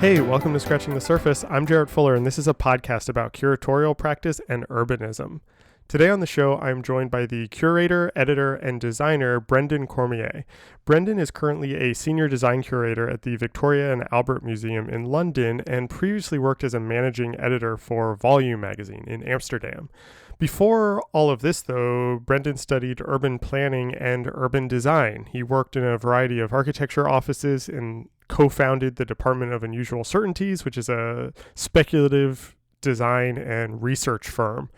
Hey, welcome to Scratching the Surface. I'm Jarrett Fuller, and this is a podcast about curatorial practice and urbanism. Today on the show, I'm joined by the curator, editor, and designer Brendan Cormier. Brendan is currently a senior design curator at the Victoria and Albert Museum in London and previously worked as a managing editor for Volume magazine in Amsterdam. Before all of this, though, Brendan studied urban planning and urban design. He worked in a variety of architecture offices and co-founded the Department of Unusual Certainties, which is a speculative design and research firm.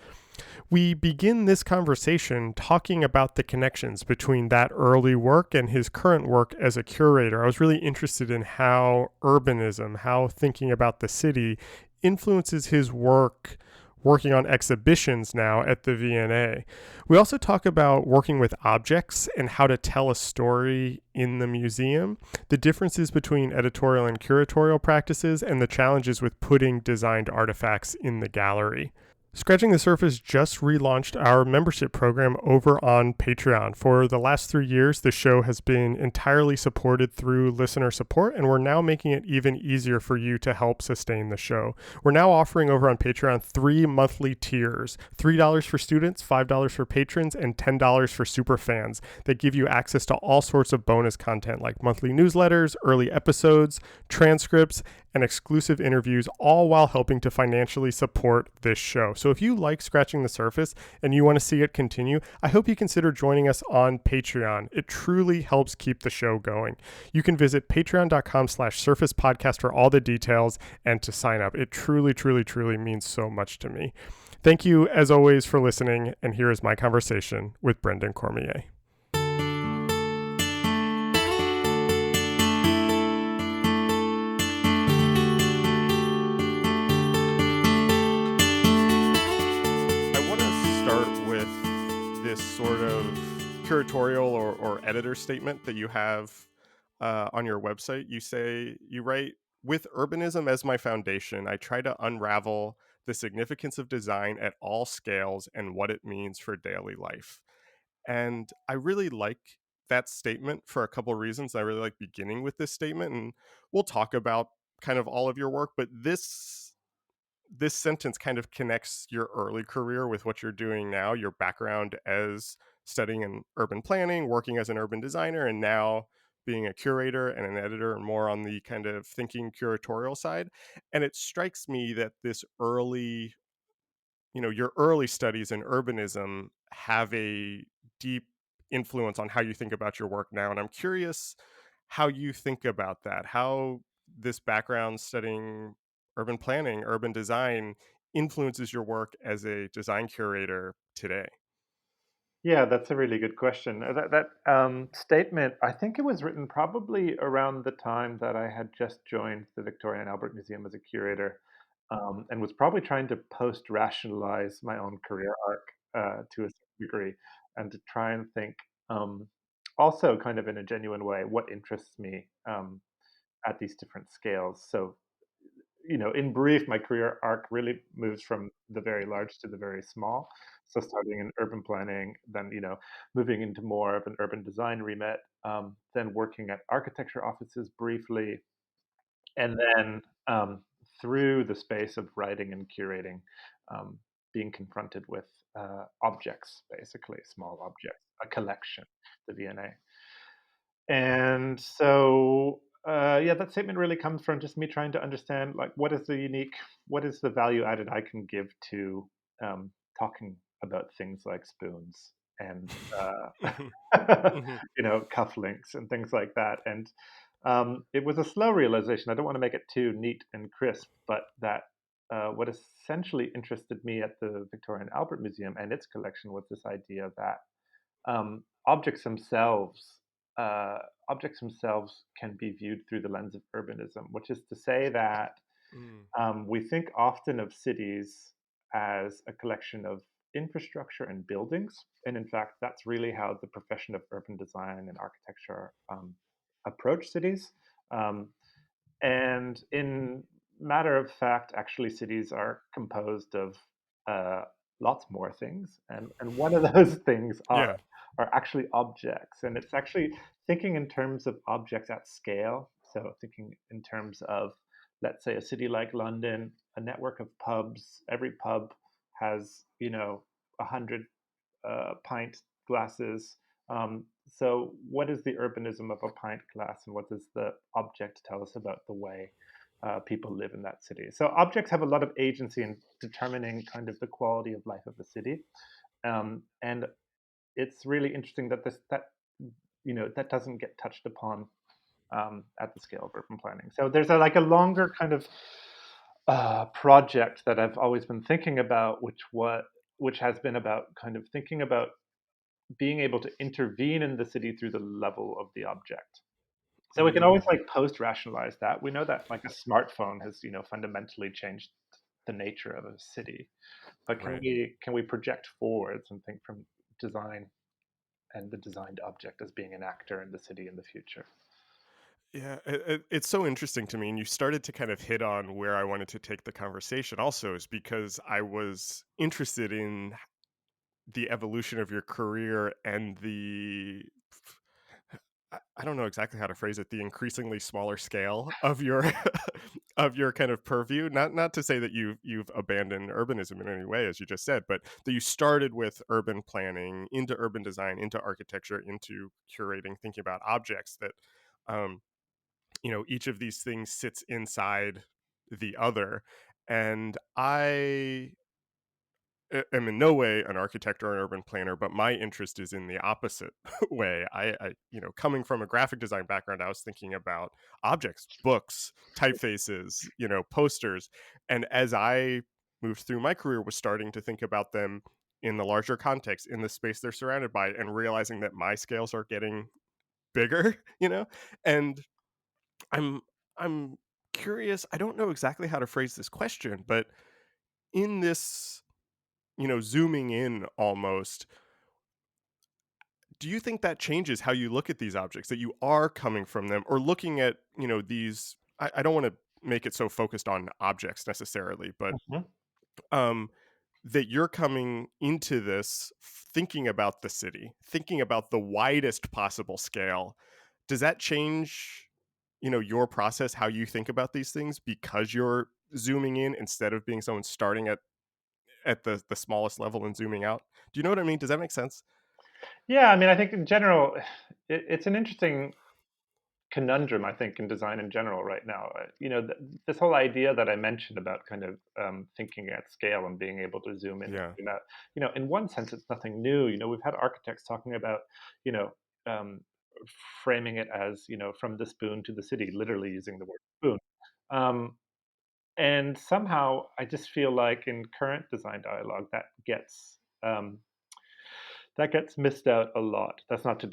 We begin this conversation talking about the connections between that early work and his current work as a curator. I was really interested in how urbanism, how thinking about the city influences his work working on exhibitions now at the V&A. We also talk about working with objects and how to tell a story in the museum, the differences between editorial and curatorial practices, and the challenges with putting designed artifacts in the gallery. Scratching the Surface just relaunched our membership program over on Patreon. For the last 3 years, the show has been entirely supported through listener support, and we're now making it even easier for you to help sustain the show. We're now offering over on Patreon 3 monthly tiers, $3 for students, $5 for patrons, and $10 for super fans that give you access to all sorts of bonus content like monthly newsletters, early episodes, transcripts, and exclusive interviews, all while helping to financially support this show. So if you like Scratching the Surface and you want to see it continue, I hope you consider joining us on Patreon. It truly helps keep the show going. You can visit patreon.com/surfacepodcast for all the details and to sign up. It truly means so much to me. Thank you, as always, for listening, and here is my conversation with Brendan Cormier. Sort of curatorial or editor statement that you have on your website. You write, with urbanism as my foundation, I try to unravel the significance of design at all scales and what it means for daily life. And I really like that statement for a couple of reasons. I really like beginning with this statement, and we'll talk about kind of all of your work, but this sentence kind of connects your early career with what you're doing now, your background as studying in urban planning, working as an urban designer, and now being a curator and an editor and more on the kind of thinking curatorial side. And it strikes me that this early, your early studies in urbanism have a deep influence on how you think about your work now. And I'm curious how you think about that, how this background studying urban planning, urban design influences your work as a design curator today. Yeah, that's a really good question. That statement, I think it was written probably around the time that I had just joined the Victoria and Albert Museum as a curator, and was probably trying to post-rationalize my own career arc to a certain degree, and to try and think, also kind of in a genuine way, what interests me at these different scales. So in brief, my career arc really moves from the very large to the very small. So starting in urban planning, then moving into more of an urban design remit, then working at architecture offices briefly, and then through the space of writing and curating, being confronted with objects, basically small objects, a collection, the V&A. And so, yeah, that statement really comes from just me trying to understand, like, what is the value added I can give to talking about things like spoons and Mhm. Mhm. cufflinks and things like that. And it was a slow realization. I don't want to make it too neat and crisp, but that what essentially interested me at the Victoria and Albert Museum and its collection was this idea that um, objects themselves uh, objects themselves can be viewed through the lens of urbanism, which is to say that Mm. we think often of cities as a collection of infrastructure and buildings, and in fact, that's really how the profession of urban design and architecture approach cities. Um, and in matter of fact, actually, cities are composed of uh, lots more things, and one of those things Yeah. are actually objects, and it's actually thinking in terms of objects at scale. So thinking in terms of let's say, a city like London, a network of pubs. Every pub has, 100 pint glasses. So, what is the urbanism of a pint glass, and what does the object tell us about the way people live in that city? So, objects have a lot of agency in determining kind of the quality of life of a city, and it's really interesting that that doesn't get touched upon at the scale of urban planning. So, there's like a longer kind of project that I've always been thinking about, which has been about kind of thinking about being able to intervene in the city through the level of the object. So we can always Mm, like post rationalize that. We know that like a smartphone has, fundamentally changed the nature of a city. But can right. we project forwards and think from design and the designed object as being an actor in the city in the future? Yeah, it's so interesting to me. And you started to kind of hit on where I wanted to take the conversation also, is because I was interested in the evolution of your career and I don't know exactly how to phrase it, the increasingly smaller scale of your of your kind of purview. Not to say that you've abandoned urbanism in any way, as you just said, but that you started with urban planning, into urban design, into architecture, into curating, thinking about objects that um, each of these things sits inside the other. And I am in no way an architect or an urban planner, but my interest is in the opposite way. Coming from a graphic design background, I was thinking about objects, books, typefaces, posters. And as I moved through my career, was starting to think about them in the larger context, in the space they're surrounded by, and realizing that my scales are getting bigger, and I'm I'm curious. I don't know exactly how to phrase this question, but in this, zooming in almost, do you think that changes how you look at these objects, that you are coming from them or looking at, these I don't want to make it so focused on objects necessarily, but Mhm. um that you're coming into this thinking about the city, thinking about the widest possible scale. Does that change, your process, how you think about these things, because you're zooming in instead of being someone starting at the smallest level and zooming out? Do you know what I mean? Does that make sense? Yeah, I mean, I think in general, it's an interesting conundrum, I think, in design in general right now. This whole idea that I mentioned about kind of thinking at scale and being able to zoom in and Yeah. zoom out. In one sense, it's nothing new. We've had architects talking about, you know, um, framing it as, from the spoon to the city, literally using the word spoon. Um, and somehow, I just feel like in current design dialogue, that gets missed out a lot. That's not to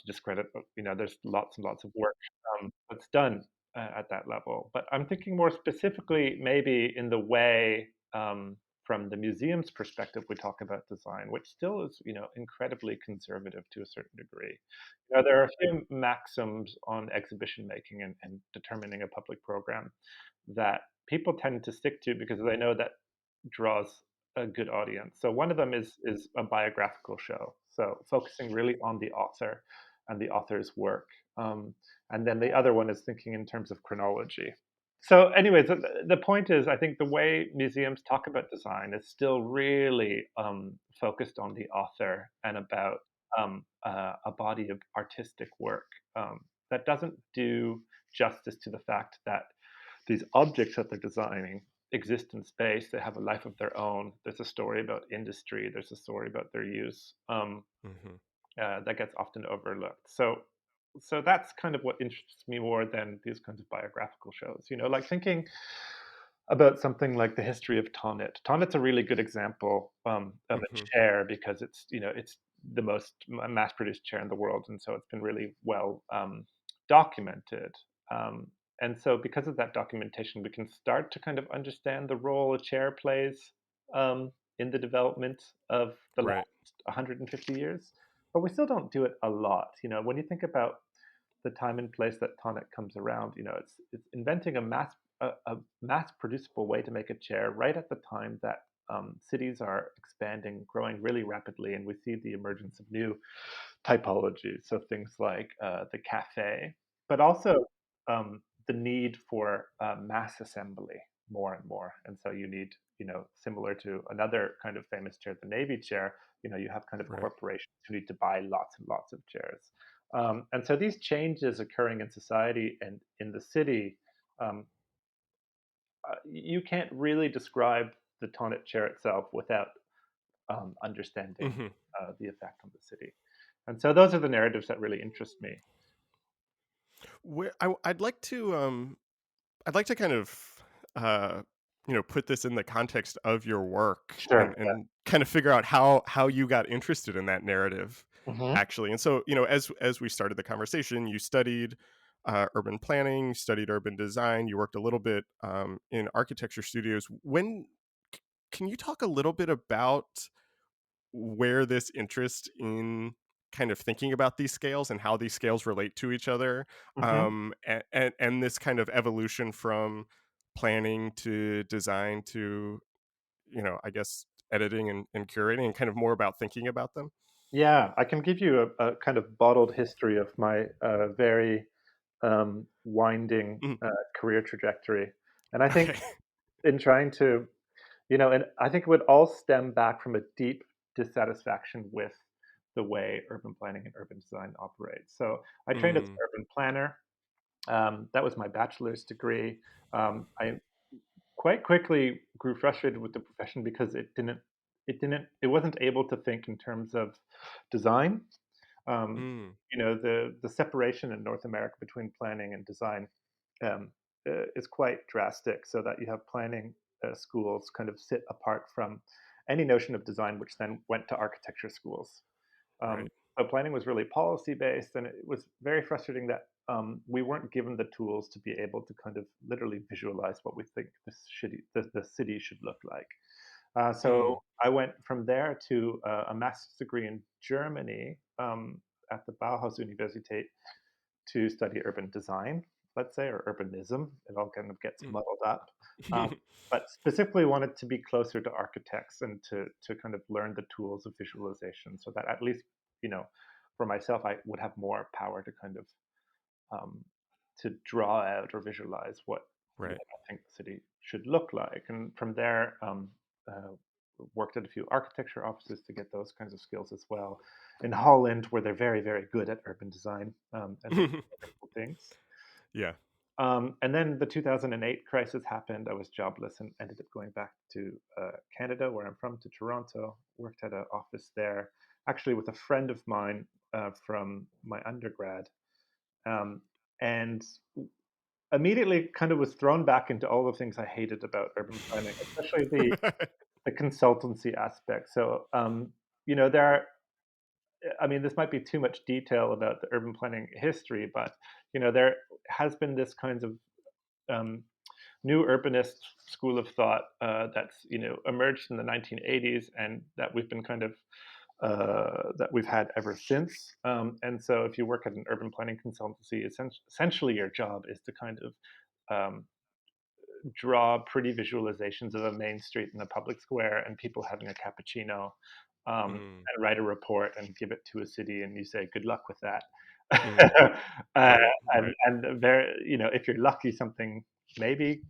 discredit, but there's lots and lots of work that's done at that level. But I'm thinking more specifically, maybe in the way from the museum's perspective, we talk about design, which still is incredibly conservative to a certain degree. There are a few maxims on exhibition making and determining a public program that people tend to stick to because they know that draws a good audience. So one of them is a biographical show. So focusing really on the author and the author's work. And then the other one is thinking in terms of chronology. So, anyways, the point is, I think the way museums talk about design is still really focused on the author and about a body of artistic work that doesn't do justice to the fact that these objects that they're designing exist in space. They have a life of their own. There's a story about industry. There's a story about their use Hmm. that gets often overlooked. So that's kind of what interests me more than these kinds of biographical shows. Like thinking about something like the history of Tonnet. Tonnet's a really good example of a Hmm. chair because it's the most mass-produced chair in the world, and so it's been really well documented. Um, and so, because of that documentation, we can start to kind of understand the role a chair plays in the development of the Right. last 150 years. But we still don't do it a lot. When you think about the time and place that tonic comes around, it's inventing a mass producible way to make a chair right at the time that cities are expanding, growing really rapidly, and we see the emergence of new typologies. So things like the cafe, but also the need for mass assembly more and more. And so you need, similar to another kind of famous chair, the Navy chair, you have kind of Right. corporations who need to buy lots and lots of chairs. And so these changes occurring in society and in the city, um, you can't really describe the Tonnet chair itself without understanding Hmm. the effect on the city. And so those are the narratives that really interest me. I'd like to kind of uh, put this in the context of your work Sure. and kind of figure out how you got interested in that narrative, Yeah. actually. And so, as we started the conversation, you studied urban planning, you studied urban design, you worked a little bit in architecture studios. Can you talk a little bit about where this interest in kind of thinking about these scales and how these scales relate to each other, Hmm. and this kind of evolution from planning to design to, I guess, editing and curating, and kind of more about thinking about them? Yeah, I can give you a kind of bottled history of my very winding Mhm. career trajectory. And I think Okay. in trying to, and I think it would all stem back from a deep dissatisfaction with the way urban planning and urban design operates. So I trained as an Mm, urban planner. That was my bachelor's degree. I quite quickly grew frustrated with the profession because it wasn't able to think in terms of design. Um, mm, the separation in North America between planning and design um, is quite drastic, so that you have planning schools kind of sit apart from any notion of design, which then went to architecture schools. right. But planning was really policy based, and it was very frustrating that we weren't given the tools to be able to kind of literally visualize what we think the city should look like. So Mm, I went from there to a master's degree in Germany at the Bauhaus Universität to study urban design, let's say, or urbanism. It all kind of gets mm. muddled up. Um, but specifically wanted to be closer to architects and to kind of learn the tools of visualization so that at least, you know, for myself, I would have more power to kind of um, to draw out or visualize what Right. I think the city should look like. And from there, worked at a few architecture offices to get those kinds of skills as well. In Holland, where they're very, very good at urban design and doing wonderful things. Yeah. And then the 2008 crisis happened. I was jobless and ended up going back to Canada, where I'm from, to Toronto. Worked at an office there, actually with a friend of mine from my undergrad. Um, and immediately kind of was thrown back into all the things I hated about urban planning, especially the consultancy aspect. So, there are, I mean, this might be too much detail about the urban planning history, but, there has been this kinds of um, new urbanist school of thought that's, emerged in the 1980s and that we've been kind of that we've had ever since. And so, if you work at an urban planning consultancy, essentially your job is to kind of um, draw pretty visualizations of a main street in a public square and people having a cappuccino, Mm, and write a report and give it to a city, and you say, "Good luck with that." mm. uh, Right. and Right. and there, if you're lucky, something maybe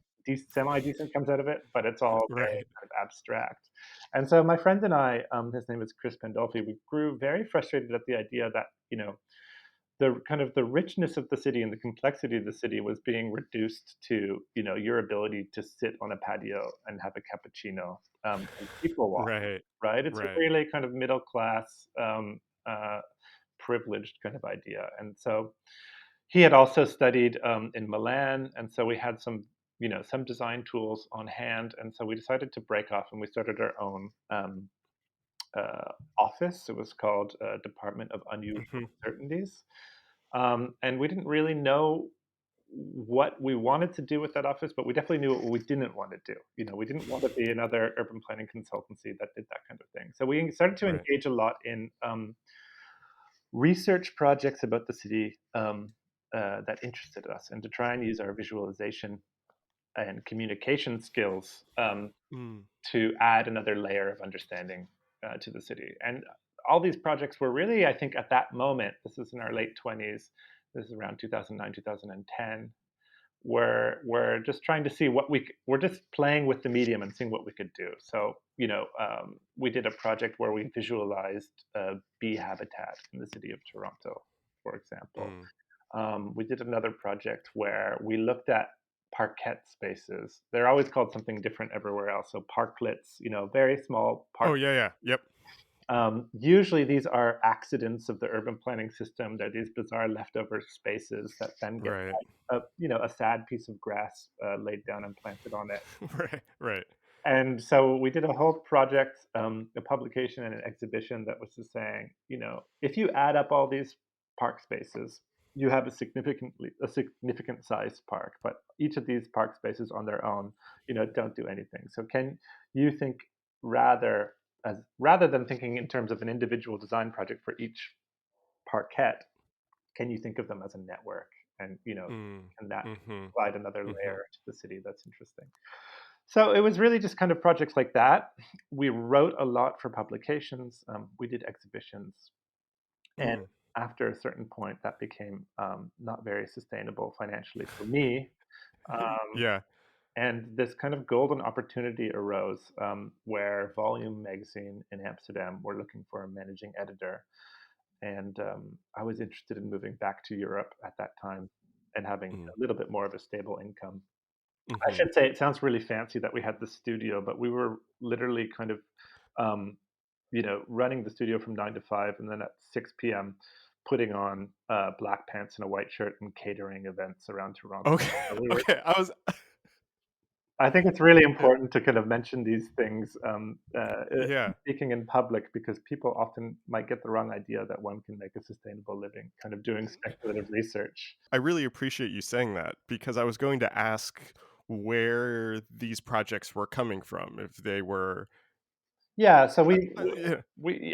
semi decent comes out of it, but it's all very Right. kind of abstract. And so my friend and I, his name is Chris Pandolfi, we grew very frustrated at the idea that the kind of the richness of the city and the complexity of the city was being reduced to your ability to sit on a patio and have a cappuccino and people walk, Right. right? It's a Right. really kind of middle class uh, privileged kind of idea. And so he had also studied in Milan, and so we had some design tools on hand, and so we decided to break off and we started our own office. It was called Department of Unusual Mhm. Uncertainties. And we didn't really know what we wanted to do with that office, but we definitely knew what we didn't want to do. We didn't want to be another urban planning consultancy that did that kind of thing. So we started to Right. engage a lot in research projects about the city that interested us, and to try and use our visualization and communication skills Mm. to add another layer of understanding to the city. And all these projects were really, I think, at that moment, this is in our late 20s, this is around 2009, 2010, we're just trying to see what we're just playing with the medium and seeing what we could do. So we did a project where we visualized bee habitat in the city of Toronto, for example. Mm. We did another project where we looked at parquet spaces. They're always called something different everywhere else. So parklets, very small Oh park. yeah, yeah, yep. Usually, these are accidents of the urban planning system. They're these bizarre leftover spaces that then get Right. a sad piece of grass laid down and planted on it. Right. Right. And so we did a whole project, a publication and an exhibition that was just saying, if you add up all these park spaces, you have a significant sized park, but each of these park spaces on their own, don't do anything. So can you think rather than thinking in terms of an individual design project for each parquet, can you think of them as a network? And Mm. can that Mhm. provide another Mhm. layer to the city that's interesting? So it was really just kind of projects like that. We wrote a lot for publications. We did exhibitions, and Mm. after a certain point, that became not very sustainable financially for me. Um, Yeah. and this kind of golden opportunity arose where Volume magazine in Amsterdam were looking for a managing editor, and I was interested in moving back to Europe at that time and having Mm. a little bit more of a stable income. I Mhm. should say it sounds really fancy that we had the studio, but we were literally kind of, um, running the studio from 9 to 5, and then at 6 p.m. putting on black pants and a white shirt and catering events around Toronto. Okay. So we were. Okay. I was I think it's really important to kind of mention these things, yeah. speaking in public, because people often might get the wrong idea that one can make a sustainable living kind of doing speculative research. I really appreciate you saying that because I was going to ask where these projects were coming from, if they were Yeah, so yeah.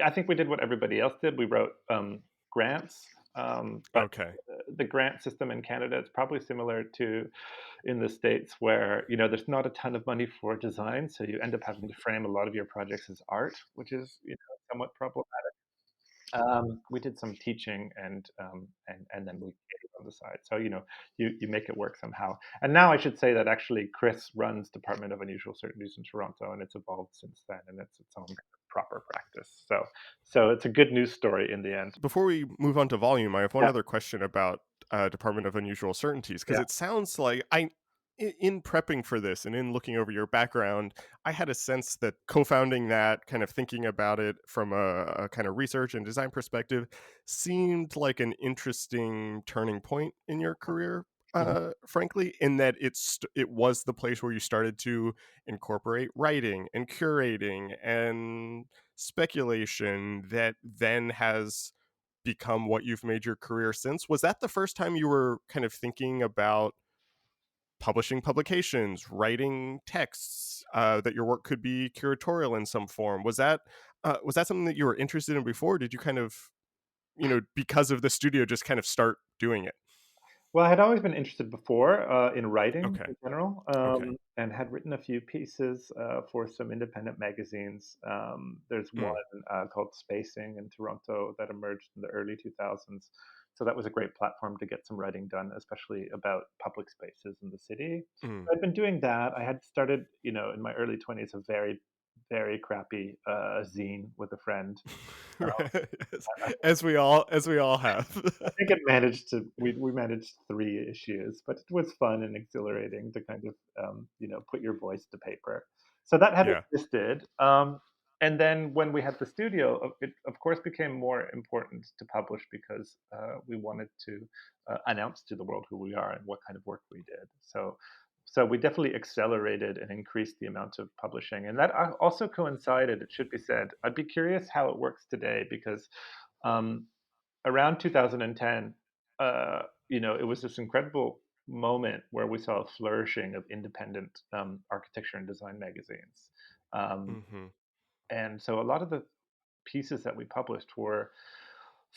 I think we did what everybody else did. We wrote grants, but Okay. the grant system in Canada is probably similar to in the States, where there's not a ton of money for design, so you end up having to frame a lot of your projects as art, which is somewhat problematic. We did some teaching and then we created on the side. So you make it work somehow. And now I should say that actually Chris runs Department of Unusual Certainties in Toronto, and it's evolved since then, and it's its own kind of proper practice. So it's a good news story in the end. Before we move on to volume, I have one Yeah, other question about Department of Unusual Certainties because yeah. it sounds like in prepping for this and in looking over your background, I had a sense that co-founding that, kind of thinking about it from a kind of research and design perspective, seemed like an interesting turning point in your career. Mhm. Frankly, in that it was the place where you started to incorporate writing and curating and speculation that then has become what you've made your career since. Was that the first time you were kind of thinking about publishing publications, writing texts, that your work could be curatorial in some form? Was that something that you were interested in before? Did you kind of, because of the studio, just kind of start doing it? Well, I had always been interested before in writing Okay. in general, Okay. and had written a few pieces for some independent magazines. There's one Mm, called Spacing in Toronto that emerged in the early 2000s. So that was a great platform to get some writing done, especially about public spaces in the city. mm. I'd been doing that. I had started, in my early 20s, a very, very crappy zine with a friend. Right. I As we all have. I think it managed to we managed 3 issues, but it was fun and exhilarating to kind of, put your voice to paper. So that had Yeah. existed, and then when we had the studio, it of course became more important to publish because, we wanted to, announce to the world who we are and what kind of work we did. So we definitely accelerated and increased the amount of publishing, and that also coincided, it should be said. I'd be curious how it works today because, um, around 2010, it was this incredible moment where we saw a flourishing of independent architecture and design magazines. Um, Mhm. and so a lot of the pieces that we published were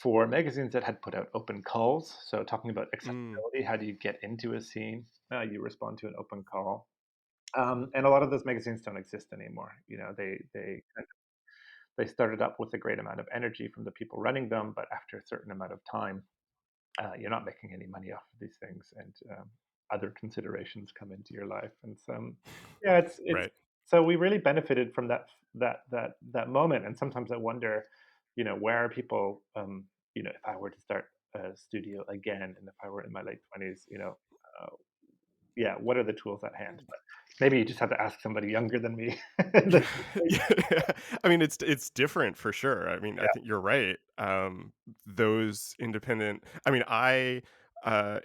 for magazines that had put out open calls. So talking about Mm. accessibility, how do you get into a scene? You respond to an open call. And a lot of those magazines don't exist anymore. They started up with a great amount of energy from the people running them, but after a certain amount of time, you're not making any money off of these things. And other considerations come into your life. And so, yeah, it's Right. so we really benefited from that moment. And sometimes I wonder, where are people? If I were to start a studio again, and if I were in my late 20s, uh, yeah, what are the tools at hand? But maybe you just have to ask somebody younger than me. Yeah. I mean, it's different for sure. I mean, I Yeah, think you're right. Those independent I mean,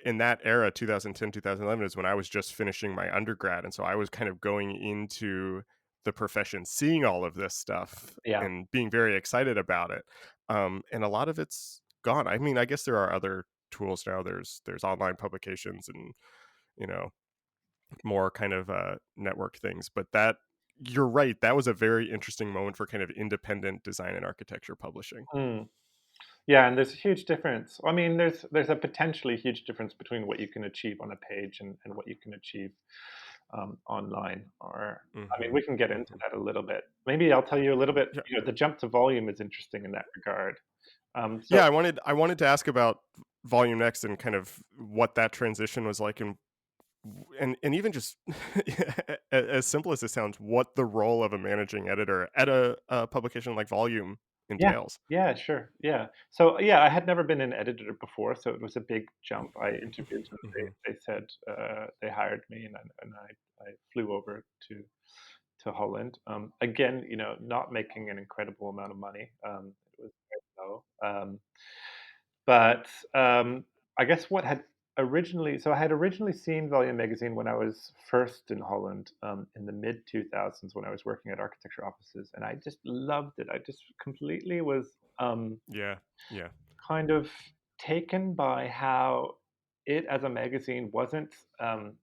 in that era, 2010, 2011 is when I was just finishing my undergrad, and so I was kind of going into the profession, seeing all of this stuff yeah. and being very excited about it. And a lot of it's gone. I mean, I guess there are other tools now. There's online publications and, you know, more kind of network things, but that you're right, that was a very interesting moment for kind of independent design and architecture publishing. Mm. Yeah, and there's a huge difference. I mean, there's a potentially huge difference between what you can achieve on a page and what you can achieve online. Or, I mean, Hmm. we can get into Hmm. that a little bit. Maybe I'll tell you a little bit. Yeah, The jump to volume is interesting in that regard. So yeah. I wanted to ask about volume next and kind of what that transition was like, and even just as simple as it sounds, what the role of a managing editor at a publication like Volume yeah, entails. yeah, sure, yeah. So yeah, I had never been an editor before, so it was a big jump. I interviewed and Hmm. they said they hired me, and I flew over to Holland. Again, not making an incredible amount of money. It was very low. But I guess what had originally, so I had originally seen Volume magazine when I was first in Holland in the mid 2000s when I was working at architecture offices, and I just loved it. I just completely was Yeah, yeah. kind of taken by how it as a magazine wasn't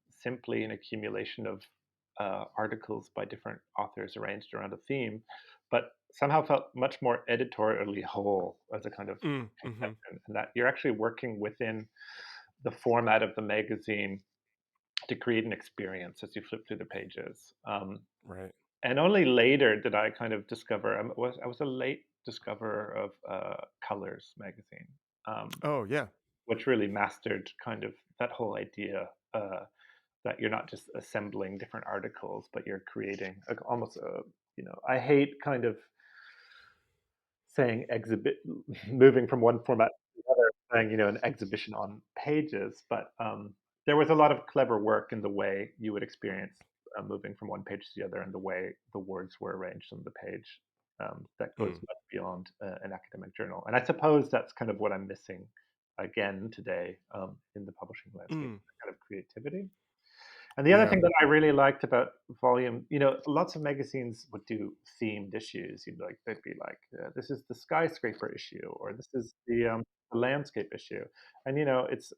simply an accumulation of articles by different authors arranged around a theme, but somehow felt much more editorially whole as a kind of Mm-hmm. conception, and that you're actually working within the format of the magazine to create an experience as you flip through the pages. Right. And only later did I kind of discover I was a late discoverer of Colors magazine. Um, Oh, yeah. which really mastered kind of that whole idea that you're not just assembling different articles, but you're creating almost a, I hate kind of saying exhibit, moving from one format to the other, saying, an exhibition on pages, but there was a lot of clever work in the way you would experience moving from one page to the other and the way the words were arranged on the page that goes Mm, much beyond an academic journal. And I suppose that's kind of what I'm missing again today in the publishing landscape, mm, kind of creativity. And the other yeah. thing that I really liked about Volume, lots of magazines would do themed issues. They'd be like, "This is the skyscraper issue," or "This is the landscape issue." And it's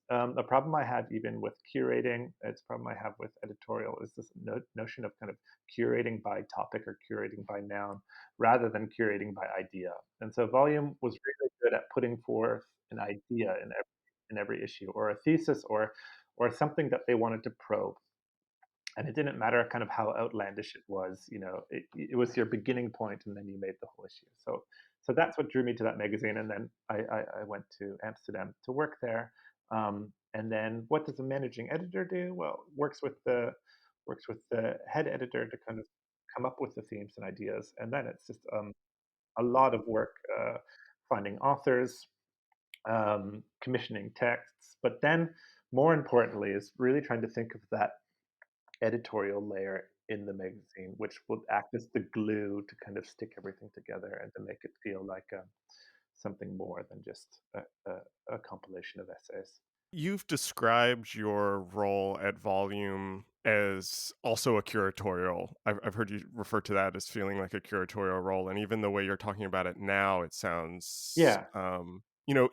a problem I have even with curating. It's a problem I have with editorial is this notion of kind of curating by topic or curating by noun rather than curating by idea. And so Volume was really good at putting forth an idea in every issue, or a thesis, or something that they wanted to probe. And it didn't matter kind of how outlandish it was, it was your beginning point and then you made the whole issue. So that's what drew me to that magazine. And then I went to Amsterdam to work there. And then what does a managing editor do? Well, works with the head editor to kind of come up with the themes and ideas. And then it's just a lot of work finding authors, commissioning texts, but then more importantly is really trying to think of that editorial layer in the magazine, which would act as the glue to kind of stick everything together and to make it feel like something more than just a compilation of essays. You've described your role at Volume as also a curatorial. I've heard you refer to that as feeling like a curatorial role, and even the way you're talking about it now, it sounds, Yeah,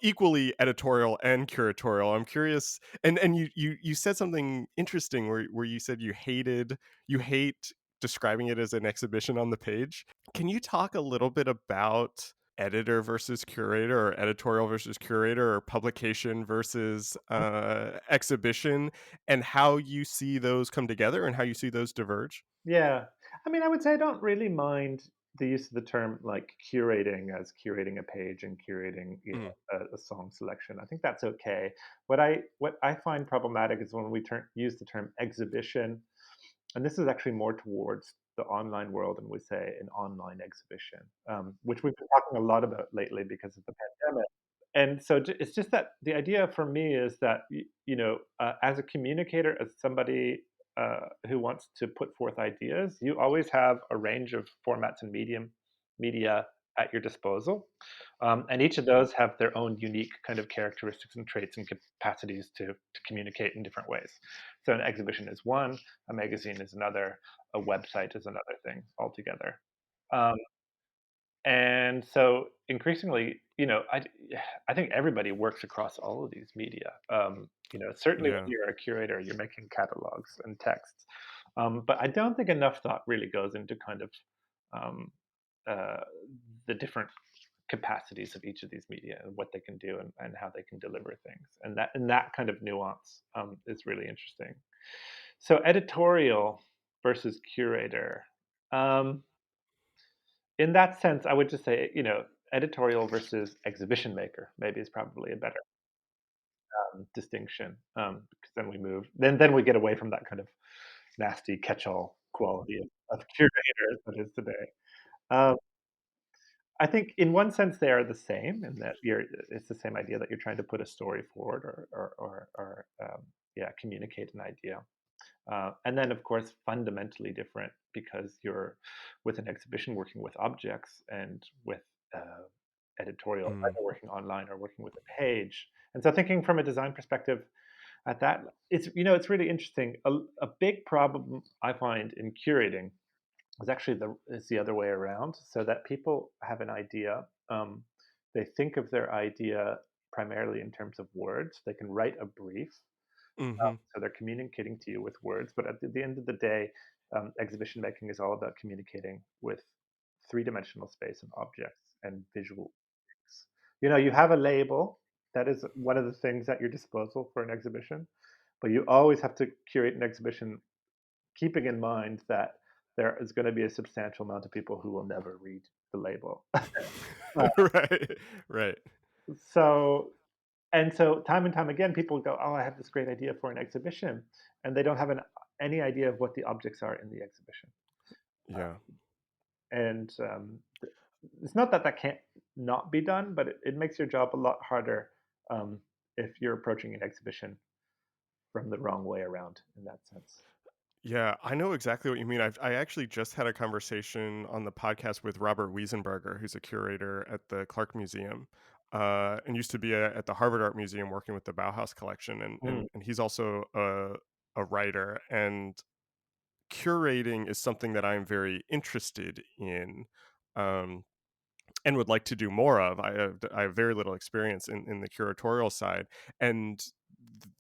equally editorial and curatorial. I'm curious, and you said something interesting where you said you hate describing it as an exhibition on the page. Can you talk a little bit about editor versus curator, or editorial versus curator, or publication versus exhibition, and how you see those come together and how you see those diverge? yeah. I mean, I would say I don't really mind. the use of the term like curating as curating a page and curating, Mm, a song selection. I think that's okay. What I find problematic is when we use the term exhibition, and this is actually more towards the online world, and we say an online exhibition, which we've been talking a lot about lately because of the pandemic. And so it's just that the idea for me is that as a communicator, as somebody who wants to put forth ideas, you always have a range of formats and media at your disposal, and each of those have their own unique kind of characteristics and traits and capacities to communicate in different ways. So an exhibition is one, a magazine is another, a website is another thing altogether. Um, and so increasingly, I think everybody works across all of these media. Certainly when yeah. you're a curator, you're making catalogs and texts. But I don't think enough thought really goes into kind of um, uh, the different capacities of each of these media and what they can do and how they can deliver things. And that kind of nuance is really interesting. So editorial versus curator. Um, in that sense, I would just say, editorial versus exhibition maker maybe is probably a better distinction, because then we get away from that kind of nasty catch-all quality of curators that is today. Um, I think in one sense they are the same in that it's the same idea that you're trying to put a story forward or yeah, communicate an idea. And then, of course, fundamentally different because you're with an exhibition working with objects and with uh, editorial, Mm, either working online or working with a page. And so, thinking from a design perspective, at that, it's really interesting. A big problem I find in curating is actually the other way around, so that people have an idea. They think of their idea primarily in terms of words. They can write a brief, hmm. so they're communicating to you with words. But at the end of the day, exhibition making is all about communicating with three-dimensional space and objects and visual things. You have a label that is one of the things at your disposal for an exhibition, but you always have to curate an exhibition keeping in mind that there is going to be a substantial amount of people who will never read the label. Right, right. so And so time and time again, people go, "Oh, I have this great idea for an exhibition," and they don't have any idea of what the objects are in the exhibition. Yeah. And it's not that that can't not be done, but it makes your job a lot harder um, if you're approaching an exhibition from the wrong way around in that sense. Yeah, I know exactly what you mean. I actually just had a conversation on the podcast with Robert Wiesenberger, who's a curator at the Clark Museum, and used to be at the Harvard Art Museum working with the Bauhaus collection, and Mm, he's also a writer. And curating is something that I'm very interested in. Um, and would like to do more of. I have very little experience in the curatorial side, and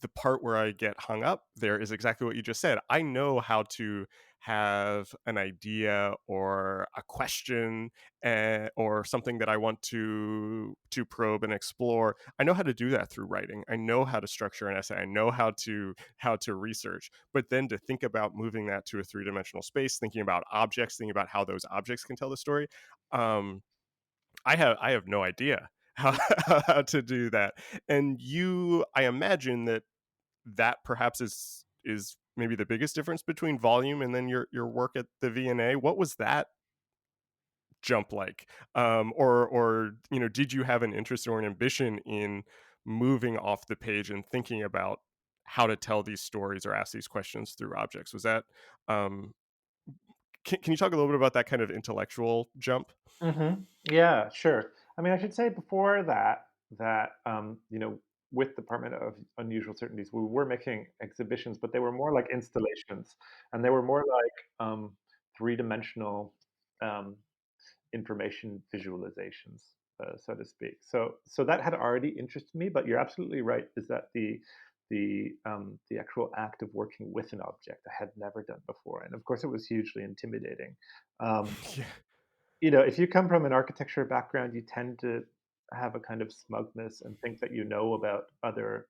the part where I get hung up there is exactly what you just said. I know how to have an idea or a question, or something that I want to probe and explore. I know how to do that through writing. I know how to structure an essay. I know how to research. But then to think about moving that to a three-dimensional space, thinking about objects, thinking about how those objects can tell the story. Um, I have no idea how how to do that. And I imagine that perhaps is maybe the biggest difference between volume and then your work at the V&A. What was that jump like? Or did you have an interest or an ambition in moving off the page and thinking about how to tell these stories or ask these questions through objects? Was that um, can you talk a little bit about that kind of intellectual jump? Yeah, sure. I mean, I should say before that with Department of Unusual Certainties, we were making exhibitions, but they were more like installations, and they were more like three-dimensional um, information visualizations, so to speak. So that had already interested me. But you're absolutely right. Is that the actual act of working with an object I had never done before, and of course it was hugely intimidating. Um, Yeah. if you come from an architecture background, you tend to have a kind of smugness and think that you know about other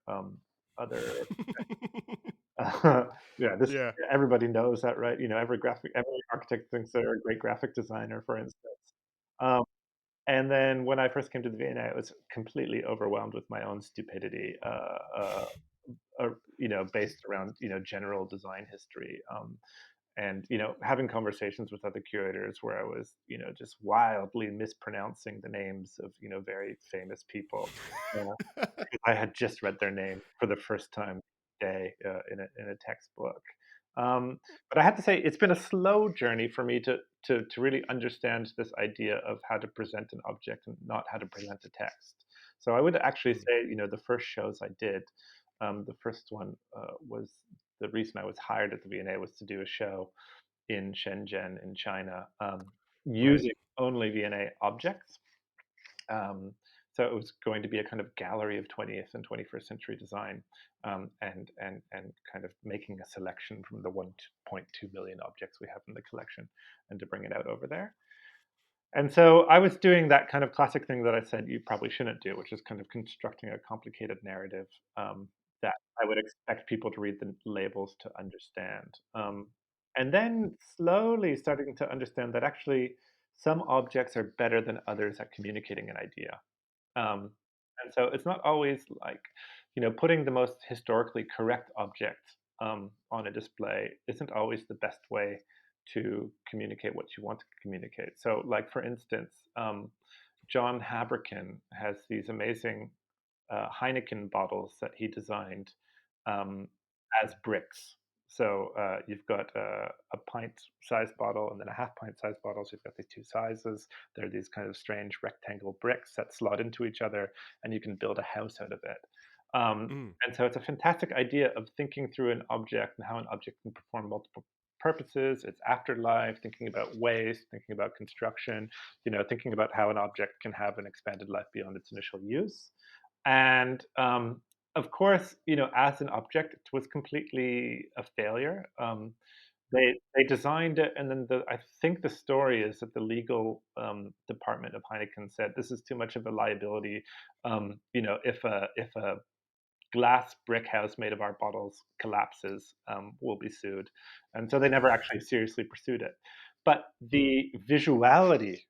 Yeah, this Yeah. everybody knows that, right? Every architect thinks they're a great graphic designer, for instance. Um, and then when I first came to the V&A, I was completely overwhelmed with my own stupidity, based around general design history. And having conversations with other curators where I was just wildly mispronouncing the names of very famous people. uh, I had just read their name for the first time today, in a textbook. But I have to say, it's been a slow journey for me to really understand this idea of how to present an object and not how to present a text. So I would actually Mm, say, the first shows I did, the first one was the reason I was hired at the V&A was to do a show in Shenzhen in China, right. using only V&A objects. Um, so it was going to be a kind of gallery of 20th and 21st century design, and kind of making a selection from the 1.2 million objects we have in the collection, and to bring it out over there. And so I was doing that kind of classic thing that I said you probably shouldn't do, which is kind of constructing a complicated narrative, that I would expect people to read the labels to understand. And then slowly starting to understand that actually some objects are better than others at communicating an idea. Um, and so it's not always like, putting the most historically correct object on a display isn't always the best way to communicate what you want to communicate. So, like for instance, John Haberkin has these amazing Heineken bottles that he designed, um, as bricks. So you've got a pint-sized bottle and then a half-pint-sized bottle. So you've got these two sizes. They're these kind of strange rectangle bricks that slot into each other, and you can build a house out of it. Mm, And so it's a fantastic idea of thinking through an object and how an object can perform multiple purposes, its afterlife, thinking about waste, thinking about construction, thinking about how an object can have an expanded life beyond its initial use. And of course, as an object, it was completely a failure. They designed it, and then I think the story is that the legal department of Heineken said this is too much of a liability. If a glass brick house made of our bottles collapses, we'll be sued. And so they never actually seriously pursued it. But mm. the visuality,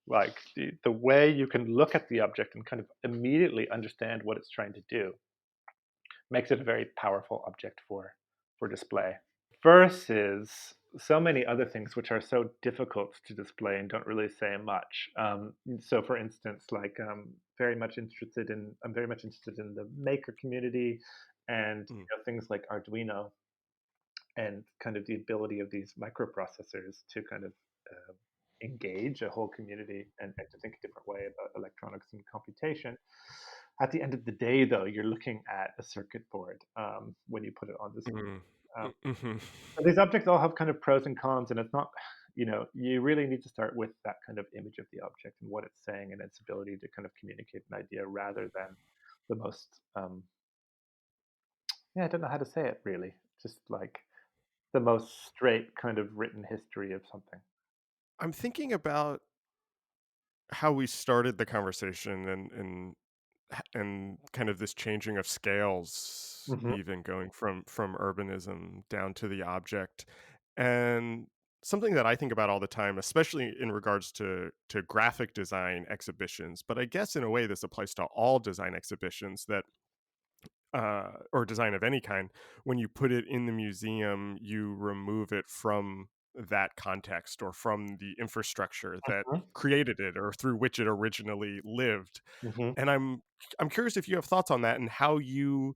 like the way you can look at the object and kind of immediately understand what it's trying to do, makes it a very powerful object for display. Versus so many other things which are so difficult to display and don't really say much. So, for instance, like I'm very much interested in the maker community, and Mm, things like Arduino, and kind of the ability of these microprocessors to kind of uh, engage a whole community, and to think a different way about electronics and computation. At the end of the day, though, you're looking at a circuit board, when you put it on this. mm, Um, mhm. but these objects all have kind of pros and cons, and it's not, you really need to start with that kind of image of the object and what it's saying and its ability to kind of communicate an idea rather than the most, yeah, I don't know how to say it really, just like the most straight kind of written history of something. I'm thinking about how we started the conversation and kind of this changing of scales, Hmm. even going from urbanism down to the object. And something that I think about all the time, especially in regards to graphic design exhibitions, but I guess in a way this applies to all design exhibitions, that or design of any kind. When you put it in the museum, you remove it from that context or from the infrastructure that created it or through which it originally lived. Hmm. And I'm curious if you have thoughts on that, and how you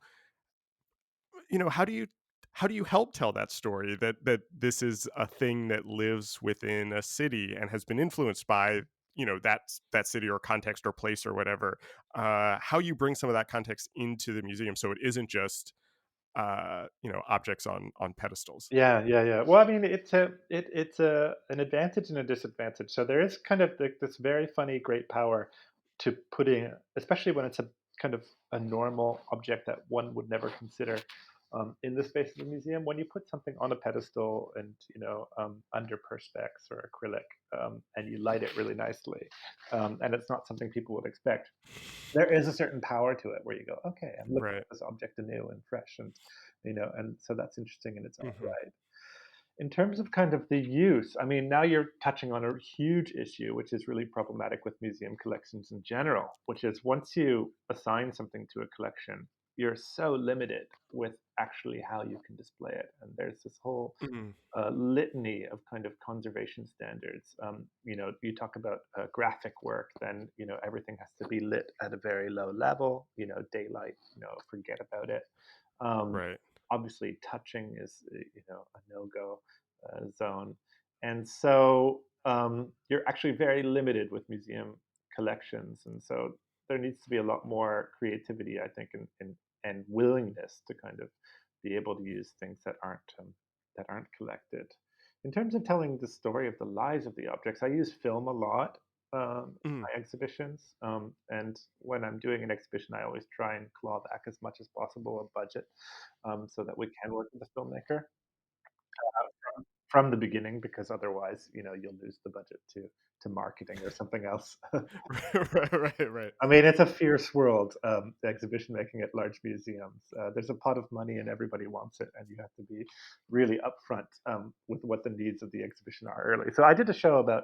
know how do you help tell that story, that this is a thing that lives within a city and has been influenced by that city or context or place or whatever. How you bring some of that context into the museum so it isn't just objects on pedestals. Yeah, yeah, yeah. Well, I mean, it's an advantage and a disadvantage. So there is kind of this very funny great power to putting, especially when it's a kind of a normal object that one would never consider, in the space of the museum. When you put something on a pedestal and under perspex or acrylic, and you light it really nicely, and it's not something people would expect, there is a certain power to it where you go, okay, I'm looking Right. at this object anew and fresh, and and so that's interesting in its own Hmm. right. In terms of kind of the use, I mean, now you're touching on a huge issue, which is really problematic with museum collections in general, which is once you assign something to a collection, you're so limited with actually how you can display it. And there's this whole Hmm. litany of kind of conservation standards. You talk about graphic work, then everything has to be lit at a very low level. Daylight. Forget about it. Um, Right. Obviously, touching is a no-go zone, and so you're actually very limited with museum collections, and so there needs to be a lot more creativity, I think, and willingness to kind of be able to use things that aren't collected. In terms of telling the story of the lives of the objects, I use film a lot in Mm. my exhibitions. And when I'm doing an exhibition, I always try and claw back as much as possible a budget so that we can work with the filmmaker from the beginning, because otherwise, you'll lose the budget to marketing or something else. Right, right, right. I mean, it's a fierce world, exhibition making at large museums. There's a pot of money and everybody wants it, and you have to be really upfront with what the needs of the exhibition are early. So I did a show about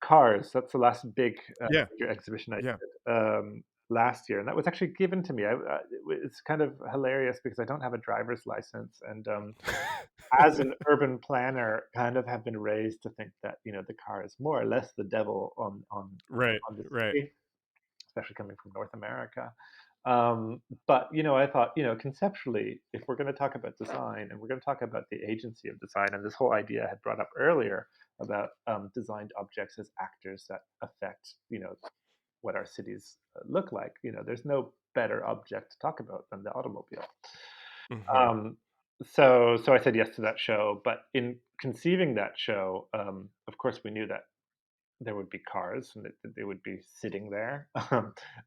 cars. That's the last big Yeah, major exhibition I yeah. did last year, and that was actually given to me. It's kind of hilarious because I don't have a driver's license, and as an urban planner, kind of have been raised to think that the car is more or less the devil Right, on the right. city, especially coming from North America. But I thought, conceptually, if we're going to talk about design and we're going to talk about the agency of design, and this whole idea I had brought up earlier about designed objects as actors that affect, what our cities look like. There's no better object to talk about than the automobile. Hmm. Um, so I said yes to that show. But in conceiving that show, of course, we knew that there would be cars and that they would be sitting there.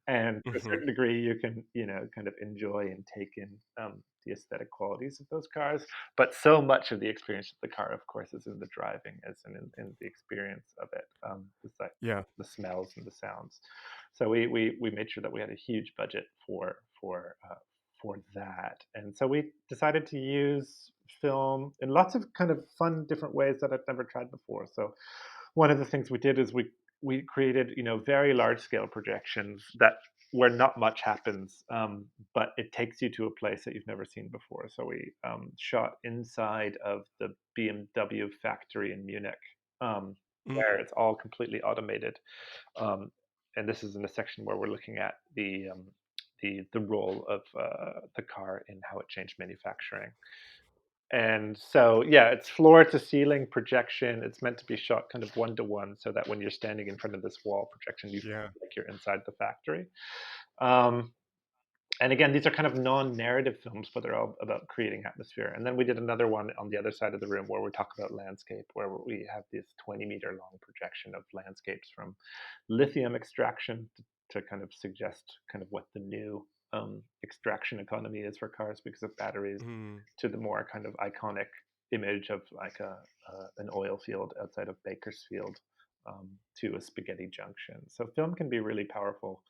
And to a Hmm. certain degree, you can, kind of enjoy and take in the aesthetic qualities of those cars. But so much of the experience of the car, of course, is in the driving, as in the experience of it, the sight, Yeah. the smells and the sounds. So we made sure that we had a huge budget for that, and so we decided to use film in lots of kind of fun different ways that I've never tried before. So one of the things we did is we created very large scale projections that where not much happens, but it takes you to a place that you've never seen before. So we shot inside of the BMW factory in Munich, where Mm. it's all completely automated. Um, and this is in a section where we're looking at the role of the car in how it changed manufacturing. And so, yeah, it's floor to ceiling projection. It's meant to be shot kind of one to one, so that when you're standing in front of this wall projection, you feel Yeah. like you're inside the factory. Um, and again, these are kind of non-narrative films, but they're all about creating atmosphere. And then we did another one on the other side of the room where we talk about landscape, where we have this 20-meter long projection of landscapes from lithium extraction to kind of suggest kind of what the new extraction economy is for cars because of batteries, Mm. to the more kind of iconic image of like an oil field outside of Bakersfield, to a spaghetti junction. So film can be really powerful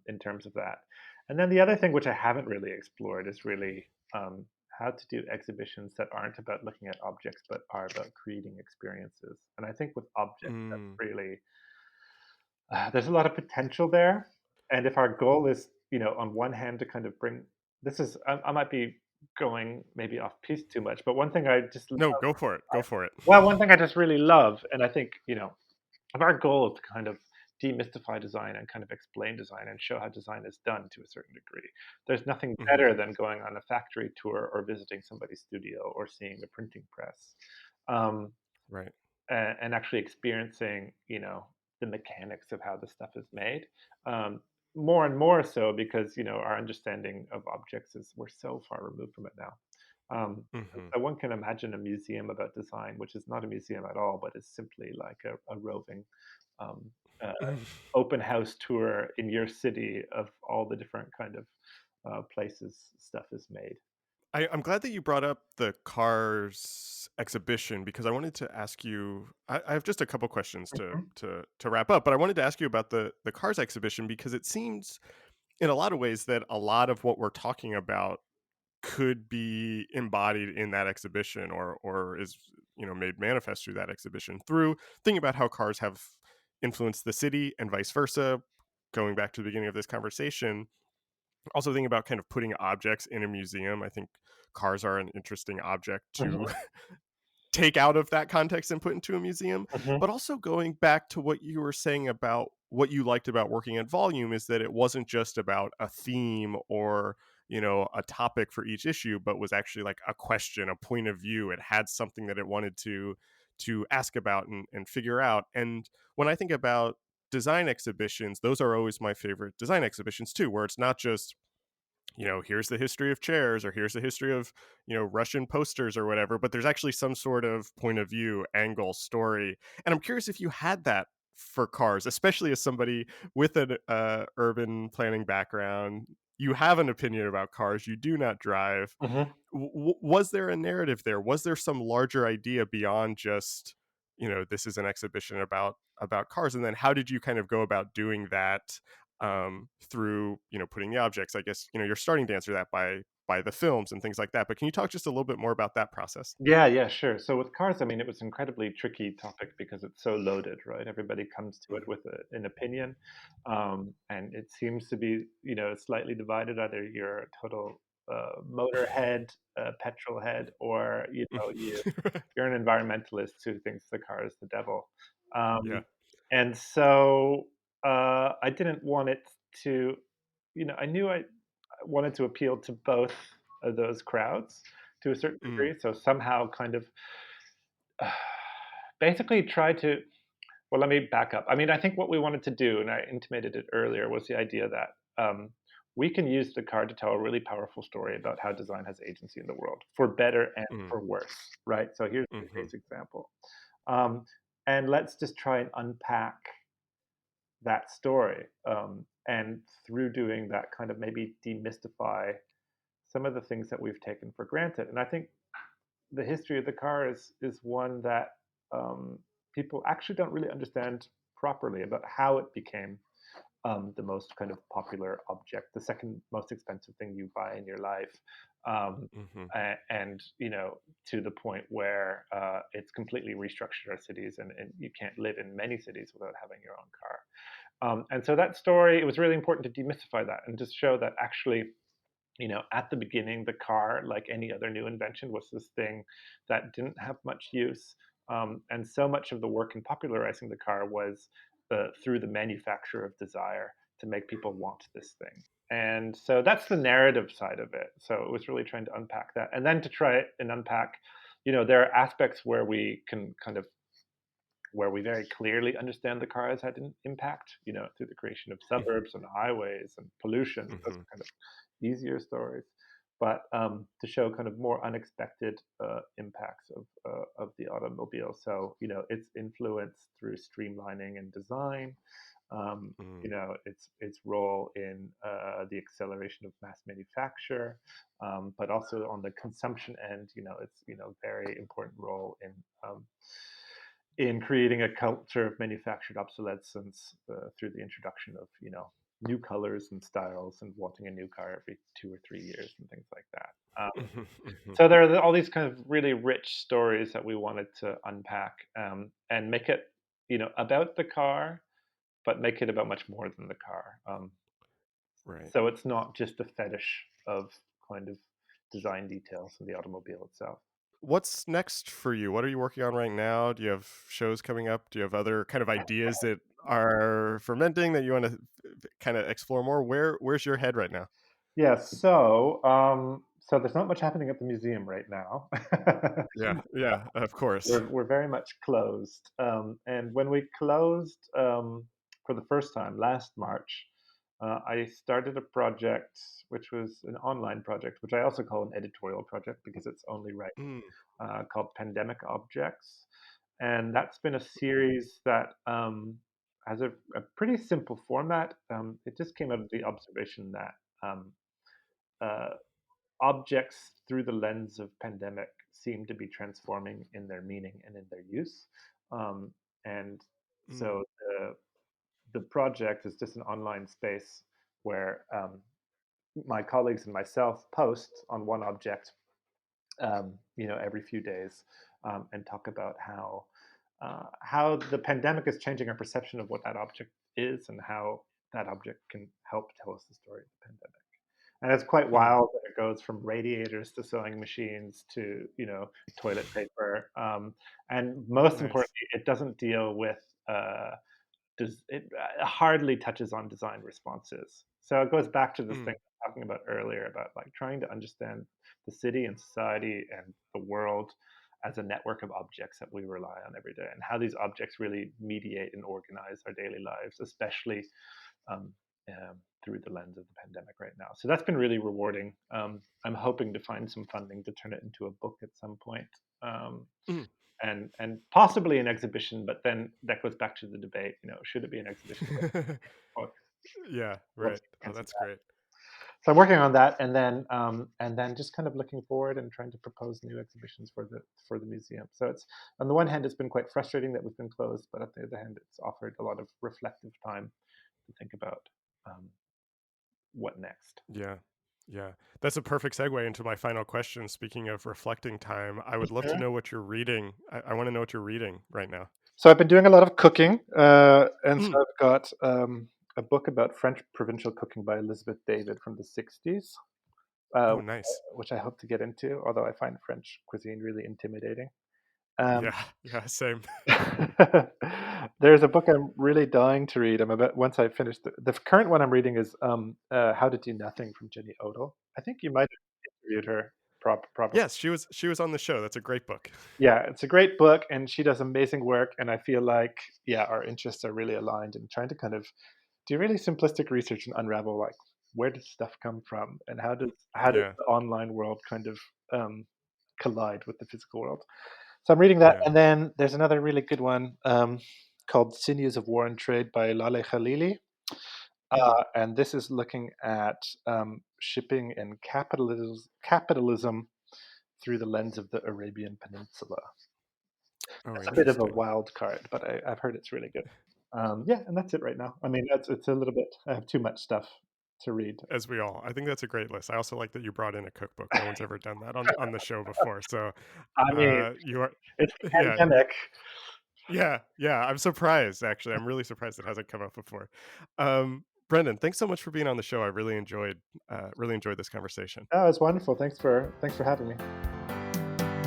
in terms of that. And then the other thing, which I haven't really explored, is really how to do exhibitions that aren't about looking at objects, but are about creating experiences. And I think with objects, that's Mm. really there's a lot of potential there. And if our goal is, on one hand, to kind of bring this is, I might be going maybe off piece too much, but one thing I just No, go for it. Go for it. well, one thing I just really love, and I think, if our goal is to kind of demystify design and kind of explain design and show how design is done to a certain degree, there's nothing Hmm. better than going on a factory tour or visiting somebody's studio or seeing a printing press. Um, Right. and actually experiencing, the mechanics of how the stuff is made. Um, More and more so because our understanding of objects is we're so far removed from it now. And Hmm. so one can imagine a museum about design, which is not a museum at all, but is simply like a roving um, uh, open house tour in your city of all the different kind of places stuff is made. I'm glad that you brought up the Cars exhibition because I wanted to ask you. I have just a couple questions to wrap up, but I wanted to ask you about the Cars exhibition because it seems, in a lot of ways, that a lot of what we're talking about could be embodied in that exhibition, or is made manifest through that exhibition, through thinking about how cars have influenced the city and vice versa, going back to the beginning of this conversation. Also thinking about kind of putting objects in a museum. I think cars are an interesting object to Mhm, take out of that context and put into a museum. mhm, But also going back to what you were saying about what you liked about working at Volume is that it wasn't just about a theme or a topic for each issue, but was actually like a question, a point of view. It had something that it wanted to ask about and figure out. And when I think about design exhibitions, those are always my favorite design exhibitions too, where it's not just here's the history of chairs, or here's the history of Russian posters or whatever, but there's actually some sort of point of view, angle, story. And I'm curious if you had that for cars, especially as somebody with an urban planning background. You have an opinion about cars, you do not drive. mhm. Was there a narrative there? Was there some larger idea beyond just this is an exhibition about cars? And then how did you kind of go about doing that, through putting the objects? I guess you're starting to answer that by the films and things like that, but can you talk just a little bit more about that process? Yeah, yeah, sure. So with cars, I mean, it was an incredibly tricky topic because it's so loaded, right? Everybody comes to it Mm, with an opinion, and it seems to be, slightly divided. Either you're a total motorhead, petrol head, or mm. you're an environmentalist who thinks the car is the devil. Yeah. And so I didn't want it to, I knew I wanted to appeal to both of those crowds to a certain Mm, degree. So somehow kind of basically try to, well, let me back up. I mean, I think what we wanted to do, and I intimated it earlier, was the idea that we can use the card to tell a really powerful story about how design has agency in the world, for better and mm, for worse, right? So here's mhm, today's example. Um, and let's just try and unpack that story. And through doing that, kind of maybe demystify some of the things that we've taken for granted. And I think the history of the car is one that um, people actually don't really understand properly about how it became the most kind of popular object, the second most expensive thing you buy in your life, mhm, and to the point where it's completely restructured our cities, and you can't live in many cities without having your own car. And so that story, it was really important to demystify that and just show that actually, at the beginning, the car, like any other new invention, was this thing that didn't have much use. And so much of the work in popularizing the car was through the manufacture of desire to make people want this thing. And so that's the narrative side of it. So it was really trying to unpack that. And then to try and unpack, there are aspects where we can kind of where we very clearly understand the car has had an impact, through the creation of mhm, suburbs and highways and pollution. Those mhm, are kind of easier stories. But to show kind of more unexpected impacts of the automobile. So, its influence through streamlining and design, mm, its role in the acceleration of mass manufacture, but also on the consumption end, its very important role in creating a culture of manufactured obsolescence through the introduction of new colors and styles and wanting a new car every 2 or 3 years and things like that. mhm, mhm. So there are all these kind of really rich stories that we wanted to unpack and make it about the car, but make it about much more than the car. Right. So it's not just a fetish of kind of design details in the automobile itself. What's next for you? What are you working on right now? Do you have shows coming up? Do you have other kind of ideas that are fermenting that you want to kind of explore more? Where's your head right now? Yeah, so there's not much happening at the museum right now. Yeah, yeah, of course. We're very much closed. And when we closed for the first time last March, I started a project which was an online project, which I also call an editorial project because it's only right, Mm, called Pandemic Objects. And that's been a series that has a pretty simple format. It just came out of the observation that um, uh, objects through the lens of pandemic seem to be transforming in their meaning and in their use. Um, and mm, so the project is just an online space where my colleagues and myself post on one object, every few days, and talk about how the pandemic is changing our perception of what that object is and how that object can help tell us the story of the pandemic. And it's quite Mm, wild that it goes from radiators to sewing machines to toilet paper, and most nice. importantly, it doesn't deal with it hardly touches on design responses. So it goes back to this thing Mm, I was talking about earlier about like trying to understand the city and society and the world as a network of objects that we rely on every day, and how these objects really mediate and organize our daily lives, especially um, through the lens of the pandemic right now. So that's been really rewarding. I'm hoping to find some funding to turn it into a book at some point. Um, mm. and possibly an exhibition, but then that goes back to the debate. Should it be an exhibition or Yeah, what's right. the Oh, chance of that's that? great. So I'm working on that, and then just kind of looking forward and trying to propose new exhibitions for the museum. So it's, on the one hand, it's been quite frustrating that we've been closed, but on the other hand, it's offered a lot of reflective time to think about um, what next. Yeah. Yeah. That's a perfect segue into my final question. Speaking of reflecting time, I would love to know what you're reading. I want to know what you're reading right now. So I've been doing a lot of cooking, and so Mm. I've got a book about French provincial cooking by Elizabeth David from the '60s, Oh, nice. which I hope to get into, although I find French cuisine really intimidating. Um, Yeah. Yeah. Same. there's a book I'm really dying to read. I'm about once I finish the current one I'm reading is How to Do Nothing from Jenny Odell. I think you might have interviewed her, probably. Yes, she was on the show. That's a great book. Yeah, it's a great book, and she does amazing work. And I feel like, yeah, our interests are really aligned in trying to kind of do really simplistic research and unravel like where does stuff come from, and how does Yeah. the online world kind of um, collide with the physical world. So I'm reading that, Yeah. and then there's another really good one called Sinews of War and Trade by Laleh Khalili, Mm. and this is looking at shipping and capitalism through the lens of the Arabian Peninsula. Oh, It's a bit of a interesting. wild card, but I've heard it's really good. Yeah, and that's it right now. I mean, it's a little bit. I have too much stuff to read. As we all. I think that's a great list. I also like that you brought in a cookbook. No one's ever done that on the show before. So, I mean, you are, it's the yeah, pandemic. yeah, yeah. I'm surprised actually. I'm really surprised it hasn't come up before. Brendan, thanks so much for being on the show. I really enjoyed this conversation. Oh, it's wonderful. Thanks for having me.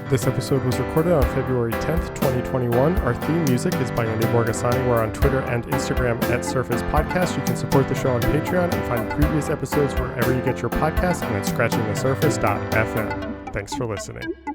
This episode was recorded on February 10th, 2021. Our theme music is by Anu Borgasani. We're on Twitter and Instagram at Surface Podcast. You can support the show on Patreon and find previous episodes wherever you get your podcasts and at scratchingthesurface.fm. Thanks for listening.